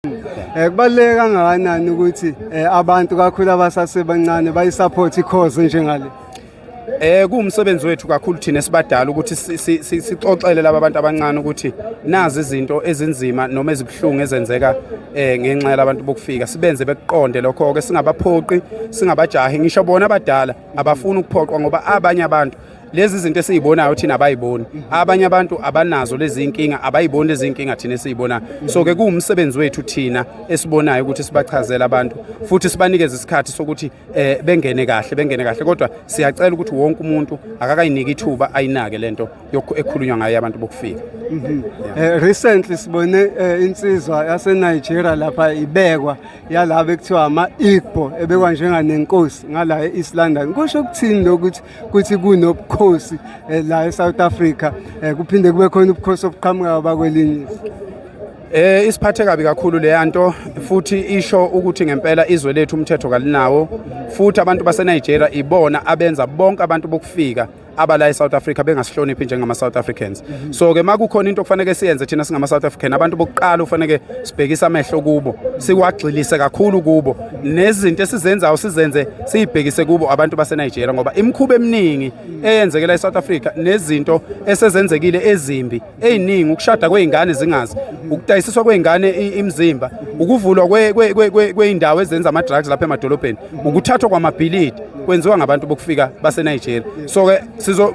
Kubaluleke kangakanani ukuthi abantu kakhulu abasasebancane bayisupport i-cause njengale? Kuwumsebenzi wethu kakhulu thina sibadala ukuthi sixoxele laba bantu abancane ukuthi nazi izinto ezinzima noma ezibuhlungu ezenzeka ngenxa yabantu bokufika sibenze bekuqonde lokho ke singabaphoqi singabajahi ngisho bona abadala abafuni ukuphoqwa ngoba abanye abantu lezi zinto esizibonayo thina abayiboni abanye abantu abanazo lezi inkinga abayiboni lezi inkinga thina esizibona so ke kuwumsebenzi wethu thina esibonayo ukuthi sibachazele abantu futhi sibanikeze isikhathi sokuthi bengene kahle kodwa siyacela ukuthi wonke umuntu akakayiniki ithuba ayinake lento ekhulunywa ngayo abantu bokufika. Recently sibone insizwa yase Nigeria lapha ibekwa yalabo ekuthiwa ama-Igbo ebekwa njenganenkosi ngala eEast London. Kusho ukuthini lokuthi kuthi kunobukhosi la eSouth Africa kuphinde kube khona ubukhosi obuqhamuka abakwelinye? Isiphathe kabi kakhulu le nto futhi isho ukuthi ngempela izwe lethu umthetho kalinawo futhi abantu base Nigeria ibona abenza bonke abantu bokufika abala eSouth Africa bengasihloniphi njengama South Africans. So ke makukhona into okufanele siyenze thina singama South African abantu bokuqala ufanele sibhekisa amehlo kubo sikwagxilise kakhulu kubo nezinto esizenzayo sizenze sibhekise kubo abantu base Nigeria ngoba imikhuba eminingi eyenzekela eSouth Africa nezinto esezenzekile ezimbi eziningi ukushada kweingane zingazi ukudayisiswa kweingane imizimba ukuvulwa kweindawo ezenza ama drugs lapha emadolobheni ukuthathwa kwamabhilidi kwenziwa ngabantu bokufika base Nigeria. So ke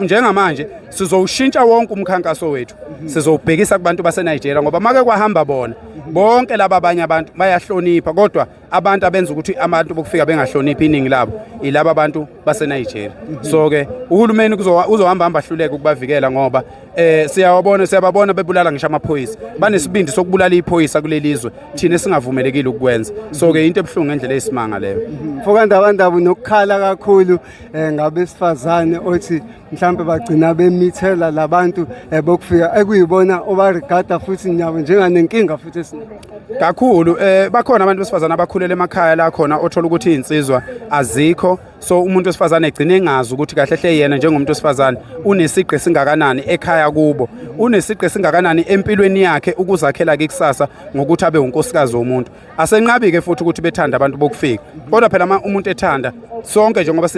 njengamanje sizowushintsha wonke umkhankaso wethu sizobhekisa kubantu base Nigeria ngoba make kwahamba bona bonke laba abanye abantu bayahlonipha kodwa abantu abenza ukuthi abantu bokufika bengahloniphi iningi labo ilaba abantu base Nigeria. So ke uhulumeni uzohamba ahluleke ukubavikela ngoba siyababona bebulala ngisho amaphoyisa banesibindi sokubulala iphoyisa kulelizwe thina singavumelekile ukwenza. So ke into ebhlungu ngendlela esimanga leyo. Mfokanda abantu nokukhala kakhulu ngabesifazane othi mhlambe bagcina bemithela labantu bokufika ekuyibona obarigada futhi nyabo njenganenkinga futhi kakhulu bakhona abantu besifazana abakhulela emakhaya la khona othola ukuthi insizwa azikho so umuntu wesifazane egcine engazi ukuthi kahle hle yena njengomuntu wesifazane unesiqe singakanani ekhaya kubo unesiqe singakanani empilweni yakhe ukuzakhela ke kusasa ngokuthi abe unkosikazi womuntu asenqabi ke futhi ukuthi bethanda abantu bokufika kodwa phela umuntu ethanda sonke njengoba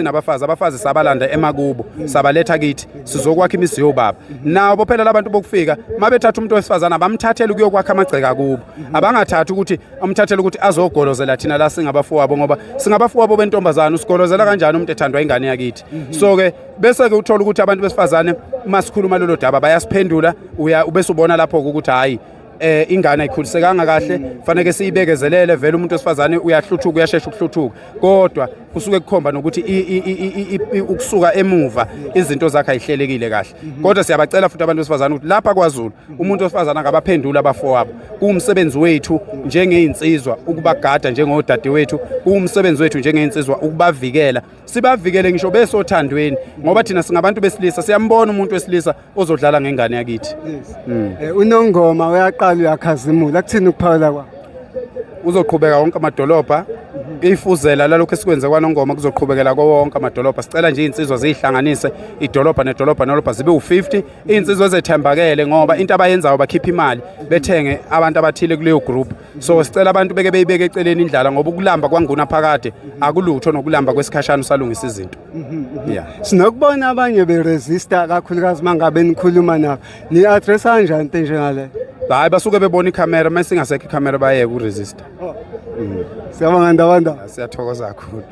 abafazi sabalanda emakubo sabaletha kithi sizokwakha imizi yobaba nawo phela labantu bokufika mabethatha umuntu wesifazana abamthathela ukuyokwakha amagceka kubo abangathathi ukuthi amthathele ukuthi azogolozela thina la singabafowabo ngoba singabafowabo bentombazana usigolozela kanjani umuntu ethandwa ingane yakithi. So ke bese ke uthola ukuthi abantu besifazane masikhuluma lolo daba bayasiphendula ubese ubona lapho ukuthi hayi ingane ayikhulisekanga kahle fanele siyibekezelele vele umuntu wesifazane uyahluthuka uyashesha ukuhluthuka kodwa kusuke kukhomba nokuthi ukusuka emuva izinto zakhe ayihlelekile kahle kodwa siyabacela futhi abantu besifazane ukuthi lapha kwaZulu umuntu wesifazane akabaphendula abafowabo kuwumsebenzi wethu njengeinsizwa ukubagada njengodade wethu kuwumsebenzi wethu njengeinsizwa ukubavikela sibavikele ngisho besothandweni ngoba thina singabantu besilisa siyambona umuntu wesilisa ozodlala ngengane yakithi. Unongoma uyaqala uyakhazimula kuthini ukuphawula kwa uzoqhubeka wonke amadolobha ifuzela lalokho esikwenze kwaNongoma kuzoqhubekela wonke amadolobha sicela nje insizwa zihlanganise idolobha nedolobha zibe u50 insizwa ezethembakele ngoba into abayenzayo bakhipha imali bethenge abantu abathile kuleyo group so sicela abantu beke beyibeke eceleni indlala ngoba ukulamba kwanguna phakade akulutho nokulamba kwesikhashana usalungisa izinto. Sinokubona abanye beresista kakhulukazi mangabe nikhuluma nabo ni address kanjani into njengale? Hayi basuke bebona ikhamera mase singasekho ikhamera bayeke uresista. Siyabonga ndabanda. Siyathokoza kakhulu.